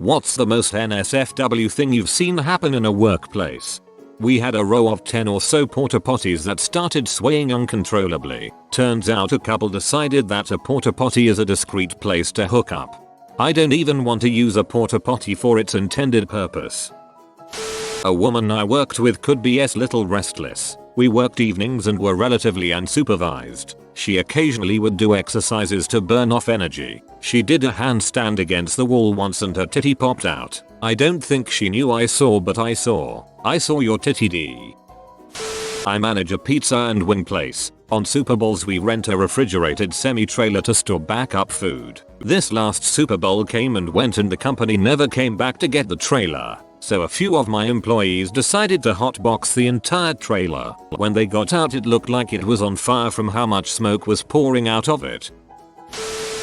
What's the most NSFW thing you've seen happen in a workplace? We had a row of 10 or so porta potties that started swaying uncontrollably. Turns out a couple decided that a porta potty is a discreet place to hook up. I don't even want to use a porta potty for its intended purpose. A woman I worked with could be a little restless. We worked evenings and were relatively unsupervised. She occasionally would do exercises to burn off energy. She did a handstand against the wall once and her titty popped out. I don't think she knew I saw, but I saw. I saw your titty D. I manage a pizza and wing place. On Super Bowls we rent a refrigerated semi-trailer to store backup food. This last Super Bowl came and went and the company never came back to get the trailer. So a few of my employees decided to hotbox the entire trailer. When they got out it looked like it was on fire from how much smoke was pouring out of it.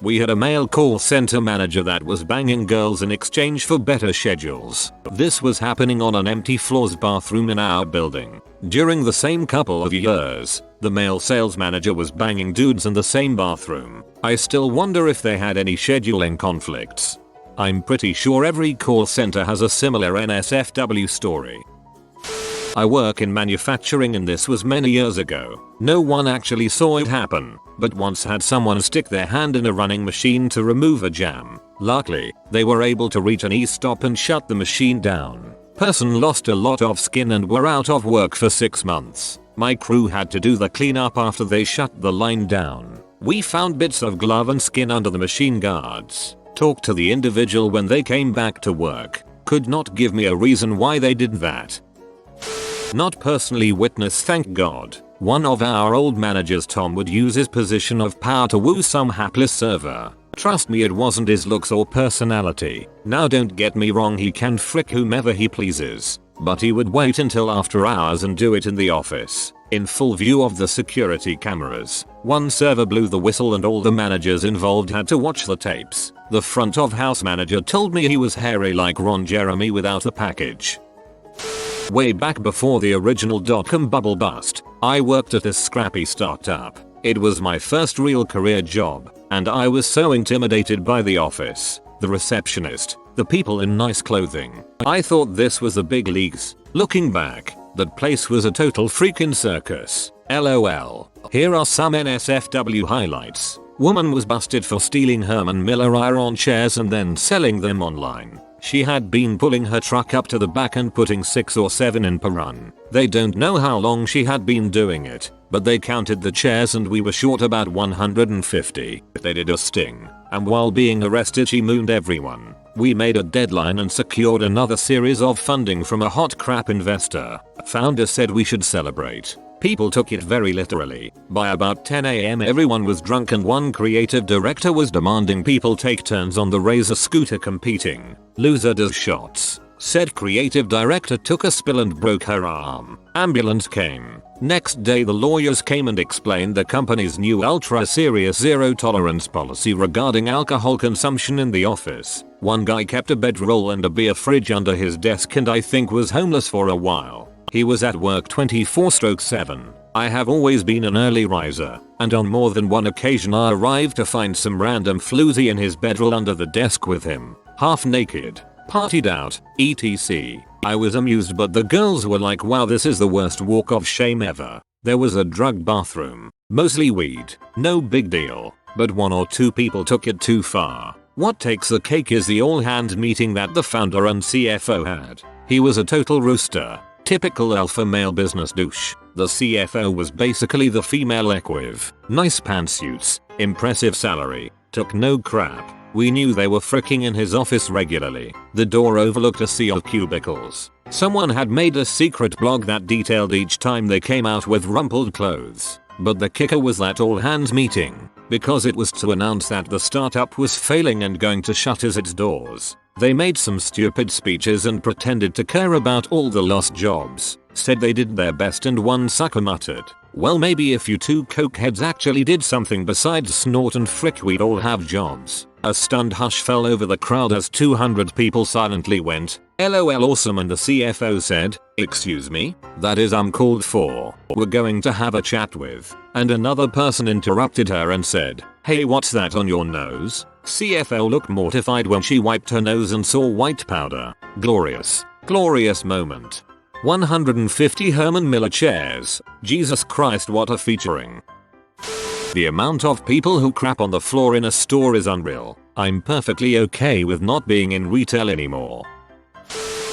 We had a male call center manager that was banging girls in exchange for better schedules. This was happening on an empty floors bathroom in our building. During the same couple of years, the male sales manager was banging dudes in the same bathroom. I still wonder if they had any scheduling conflicts. I'm pretty sure every call center has a similar NSFW story. I work in manufacturing and this was many years ago. No one actually saw it happen, but once had someone stick their hand in a running machine to remove a jam. Luckily, they were able to reach an e-stop and shut the machine down. Person lost a lot of skin and were out of work for 6 months. My crew had to do the cleanup after they shut the line down. We found bits of glove and skin under the machine guards. Talked to the individual when they came back to work. Could not give me a reason why they did that. Not personally witnessed, thank God. One of our old managers, Tom, would use his position of power to woo some hapless server. Trust me, it wasn't his looks or personality. Now don't get me wrong, he can frick whomever he pleases. But he would wait until after hours and do it in the office, in full view of the security cameras. One server blew the whistle and all the managers involved had to watch the tapes. The front of house manager told me he was hairy like Ron Jeremy without a package. Way back before the original dot-com bubble bust, I worked at a scrappy startup. It was my first real career job, and I was so intimidated by the office, the receptionist, the people in nice clothing. I thought this was the big leagues. Looking back, that place was a total freaking circus. LOL. Here are some NSFW highlights. Woman was busted for stealing Herman Miller iron chairs and then selling them online. She had been pulling her truck up to the back and putting 6 or 7 in per run. They don't know how long she had been doing it, but they counted the chairs and we were short about 150. They did a sting, and while being arrested she mooned everyone. We made a deadline and secured another series of funding from a hot crap investor. Founder said we should celebrate. People took it very literally. By about 10 AM everyone was drunk and one creative director was demanding people take turns on the Razor scooter competing. Loser does shots. Said creative director took a spill and broke her arm. Ambulance came. Next day the lawyers came and explained the company's new ultra serious zero tolerance policy regarding alcohol consumption in the office. One guy kept a bedroll and a beer fridge under his desk and I think was homeless for a while. He was at work 24/7. I have always been an early riser, and on more than one occasion I arrived to find some random floozy in his bedroll under the desk with him, half naked, partied out, etc. I was amused but the girls were like, wow, this is the worst walk of shame ever. There was a drug bathroom, mostly weed, no big deal, but 1 or 2 people took it too far. What takes the cake is the all hands meeting that the founder and CFO had. He was a total rooster. Typical alpha male business douche. The CFO was basically the female equiv. Nice pantsuits, impressive salary, took no crap. We knew they were fricking in his office regularly. The door overlooked a sea of cubicles. Someone had made a secret blog that detailed each time they came out with rumpled clothes. But the kicker was that all hands meeting, because it was to announce that the startup was failing and going to shutter its doors. They made some stupid speeches and pretended to care about all the lost jobs, said they did their best and one sucker muttered, well maybe if you 2 cokeheads actually did something besides snort and frick we'd all have jobs. A stunned hush fell over the crowd as 200 people silently went, LOL awesome, and the CFO said, excuse me? That is uncalled for. We're going to have a chat with. And another person interrupted her and said, hey, what's that on your nose? CFO looked mortified when she wiped her nose and saw white powder. Glorious. Glorious moment. 150 Herman Miller chairs. Jesus Christ, what a featuring. The amount of people who crap on the floor in a store is unreal. I'm perfectly okay with not being in retail anymore.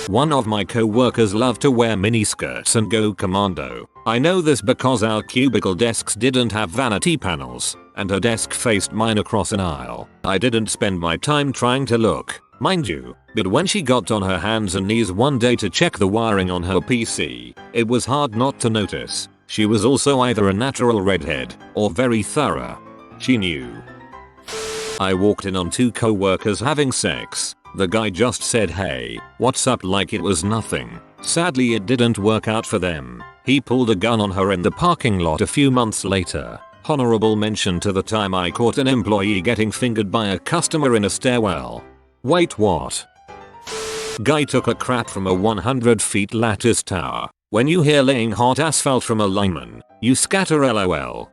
One of my co-workers loved to wear miniskirts and go commando. I know this because our cubicle desks didn't have vanity panels, and her desk faced mine across an aisle. I didn't spend my time trying to look, mind you, but when she got on her hands and knees one day to check the wiring on her PC, it was hard not to notice. She was also either a natural redhead or very thorough. She knew. I walked in on two co-workers having sex. The guy just said hey, what's up like it was nothing. Sadly it didn't work out for them. He pulled a gun on her in the parking lot a few months later. Honorable mention to the time I caught an employee getting fingered by a customer in a stairwell. Wait, what? Guy took a crap from a 100 feet lattice tower. When you hear laying hot asphalt from a lineman, you scatter LOL.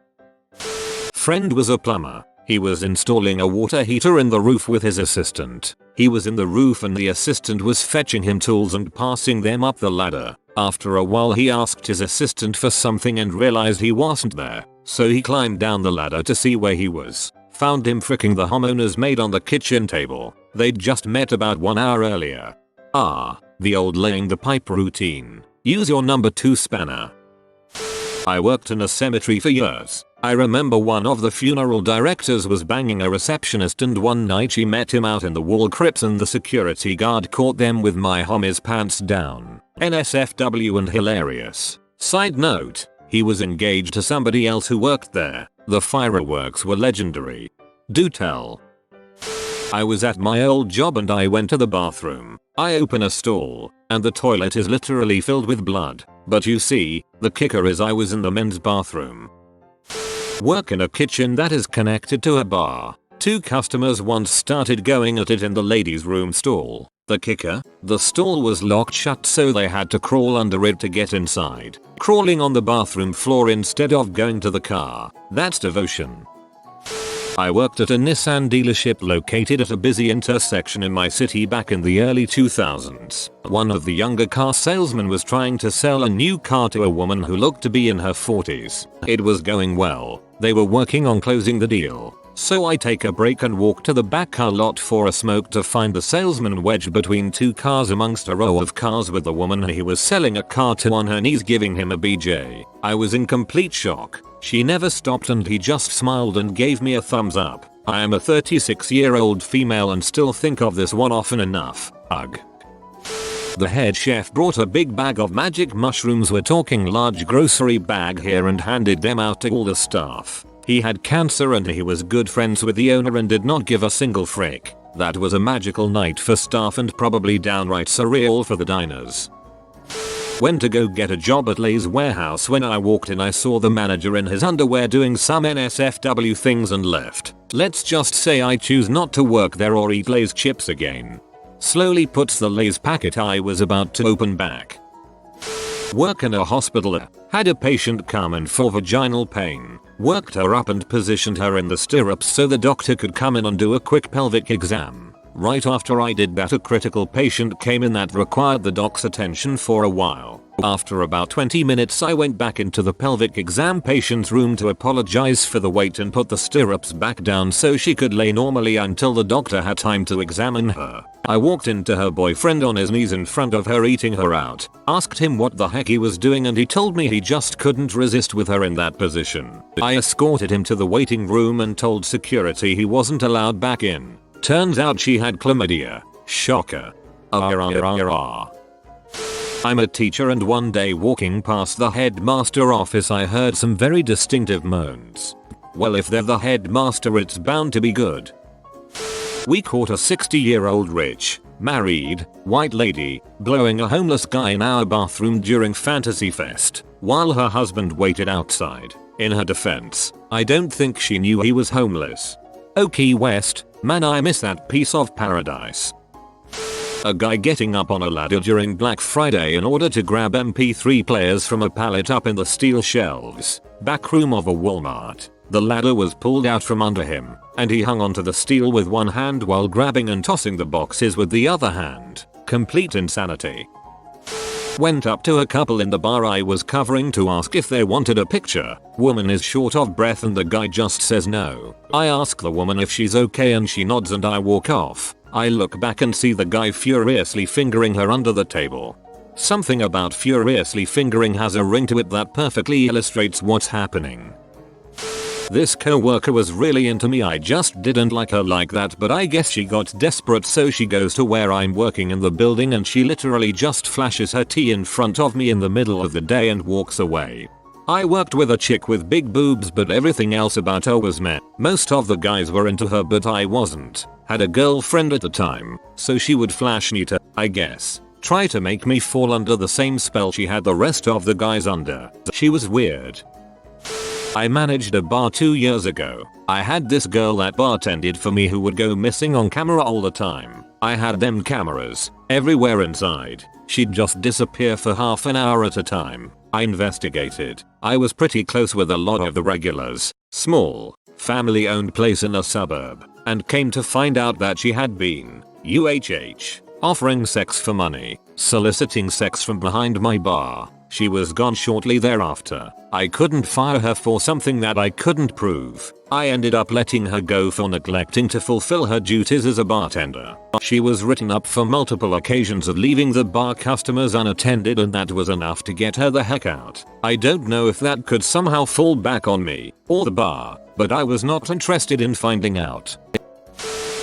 Friend was a plumber. He was installing a water heater in the roof with his assistant. He was in the roof and the assistant was fetching him tools and passing them up the ladder. After a while he asked his assistant for something and realized he wasn't there. So he climbed down the ladder to see where he was. Found him fricking the homeowner's maid on the kitchen table. They'd just met about 1 hour earlier. Ah, the old laying the pipe routine. Use your number 2 spanner. I worked in a cemetery for years. I remember one of the funeral directors was banging a receptionist and one night she met him out in the wall crypts and the security guard caught them with my homie's pants down. NSFW and hilarious. Side note, he was engaged to somebody else who worked there. The fireworks were legendary. Do tell. I was at my old job and I went to the bathroom. I open a stall, and the toilet is literally filled with blood. But you see, the kicker is I was in the men's bathroom. Work in a kitchen that is connected to a bar. Two customers once started going at it in the ladies' room stall. The kicker? The stall was locked shut so they had to crawl under it to get inside. Crawling on the bathroom floor instead of going to the car. That's devotion. I worked at a Nissan dealership located at a busy intersection in my city back in the early 2000s. One of the younger car salesmen was trying to sell a new car to a woman who looked to be in her 40s. It was going well. They were working on closing the deal. So I take a break and walk to the back car lot for a smoke to find the salesman wedged between two cars amongst a row of cars with the woman he was selling a car to on her knees giving him a BJ. I was in complete shock. She never stopped and he just smiled and gave me a thumbs up. I am a 36-year-old female and still think of this one often enough. Ugh. The head chef brought a big bag of magic mushrooms, we're talking large grocery bag here, and handed them out to all the staff. He had cancer and he was good friends with the owner and did not give a single frick. That was a magical night for staff and probably downright surreal for the diners. Went to go get a job at Lay's warehouse. When I walked in I saw the manager in his underwear doing some NSFW things and left. Let's just say I choose not to work there or eat Lay's chips again. Slowly puts the Lay's packet I was about to open back. Work in a hospital. Had a patient come in for vaginal pain. Worked her up and positioned her in the stirrups so the doctor could come in and do a quick pelvic exam. Right after I did that, a critical patient came in that required the doc's attention for a while. After about 20 minutes I went back into the pelvic exam patient's room to apologize for the wait and put the stirrups back down so she could lay normally until the doctor had time to examine her. I walked into her boyfriend on his knees in front of her eating her out, asked him what the heck he was doing and he told me he just couldn't resist with her in that position. I escorted him to the waiting room and told security he wasn't allowed back in. Turns out she had chlamydia. Shocker. I'm a teacher and one day walking past the headmaster office I heard some very distinctive moans. Well, if they're the headmaster it's bound to be good. We caught a 60-year-old rich, married, white lady blowing a homeless guy in our bathroom during Fantasy Fest while her husband waited outside. In her defense, I don't think she knew he was homeless. Oh, Key West, man, I miss that piece of paradise. A guy getting up on a ladder during Black Friday in order to grab MP3 players from a pallet up in the steel shelves. Back room of a Walmart. The ladder was pulled out from under him, and he hung onto the steel with one hand while grabbing and tossing the boxes with the other hand. Complete insanity. Went up to a couple in the bar I was covering to ask if they wanted a picture. Woman is short of breath and the guy just says no. I ask the woman if she's okay and she nods and I walk off. I look back and see the guy furiously fingering her under the table. Something about furiously fingering has a ring to it that perfectly illustrates what's happening. This coworker was really into me, I just didn't like her like that, but I guess she got desperate, so she goes to where I'm working in the building and she literally just flashes her tea in front of me in the middle of the day and walks away. I worked with a chick with big boobs, but everything else about her was meh. Most of the guys were into her but I wasn't. Had a girlfriend at the time, so she would flash me to, I guess, try to make me fall under the same spell she had the rest of the guys under. She was weird. I managed a bar 2 years ago. I had this girl that bartended for me who would go missing on camera all the time. I had them cameras everywhere inside. She'd just disappear for half an hour at a time. I investigated. I was pretty close with a lot of the regulars. Small, family-owned place in a suburb. And came to find out that she had been offering sex for money, soliciting sex from behind my bar. She was gone shortly thereafter. I couldn't fire her for something that I couldn't prove. I ended up letting her go for neglecting to fulfill her duties as a bartender. She was written up for multiple occasions of leaving the bar customers unattended, and that was enough to get her the heck out. I don't know if that could somehow fall back on me or the bar, but I was not interested in finding out.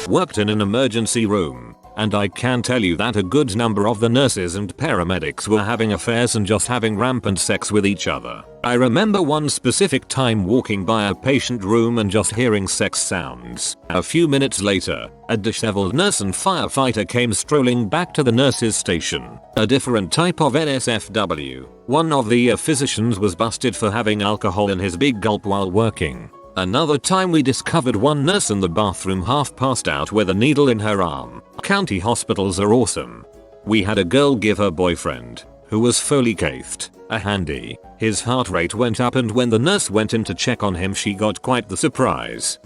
Worked in an emergency room, and I can tell you that a good number of the nurses and paramedics were having affairs and just having rampant sex with each other. I remember one specific time walking by a patient room and just hearing sex sounds. A few minutes later, a disheveled nurse and firefighter came strolling back to the nurses' station. A different type of NSFW. One of the physicians was busted for having alcohol in his big gulp while working. Another time we discovered one nurse in the bathroom half passed out with a needle in her arm. County hospitals are awesome. We had a girl give her boyfriend, who was fully cafed, a handy. His heart rate went up and when the nurse went in to check on him she got quite the surprise.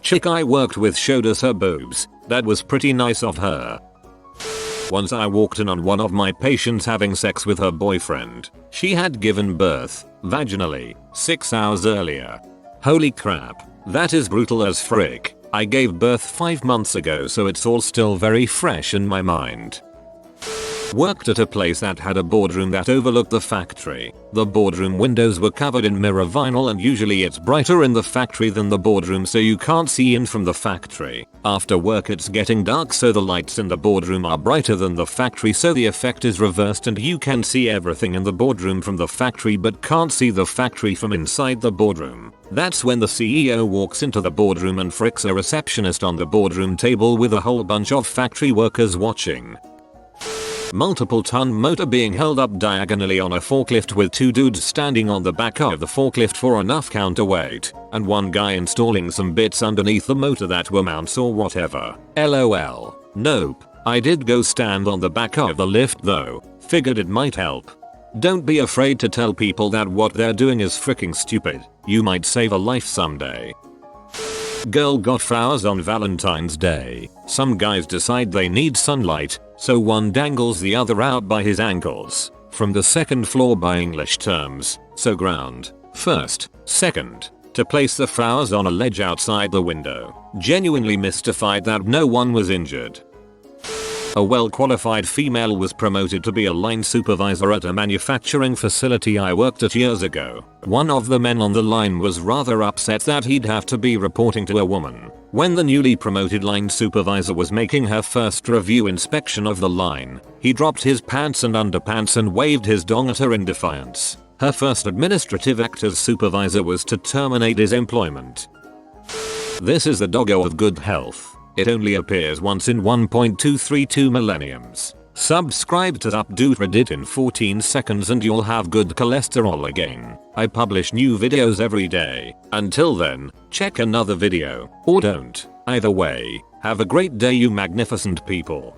Chick I worked with showed us her boobs. That was pretty nice of her. Once I walked in on one of my patients having sex with her boyfriend. She had given birth, vaginally, 6 hours earlier. Holy crap, that is brutal as frick. I gave birth 5 months ago, so it's all still very fresh in my mind. Worked at a place that had a boardroom that overlooked the factory. The boardroom windows were covered in mirror vinyl and usually it's brighter in the factory than the boardroom, so you can't see in from the factory. After work it's getting dark, so the lights in the boardroom are brighter than the factory, so the effect is reversed and you can see everything in the boardroom from the factory but can't see the factory from inside the boardroom. That's when the CEO walks into the boardroom and fricks a receptionist on the boardroom table with a whole bunch of factory workers watching. Multiple ton motor being held up diagonally on a forklift with 2 dudes standing on the back of the forklift for enough counterweight, and one guy installing some bits underneath the motor that were mounts or whatever. LOL. Nope. I did go stand on the back of the lift though. Figured it might help. Don't be afraid to tell people that what they're doing is freaking stupid. You might save a life someday. Girl got flowers on Valentine's Day. Some guys decide they need sunlight, so one dangles the other out by his ankles. From the second floor by English terms, so ground, first, second, to place the flowers on a ledge outside the window. Genuinely mystified that no one was injured. A well-qualified female was promoted to be a line supervisor at a manufacturing facility I worked at years ago. One of the men on the line was rather upset that he'd have to be reporting to a woman. When the newly promoted line supervisor was making her first review inspection of the line, he dropped his pants and underpants and waved his dong at her in defiance. Her first administrative act as supervisor was to terminate his employment. This is the doggo of good health. It only appears once in 1.232 millenniums. Subscribe to AskReddit in 14 seconds and you'll have good cholesterol again. I publish new videos every day. Until then, check another video, or don't. Either way, have a great day you magnificent people.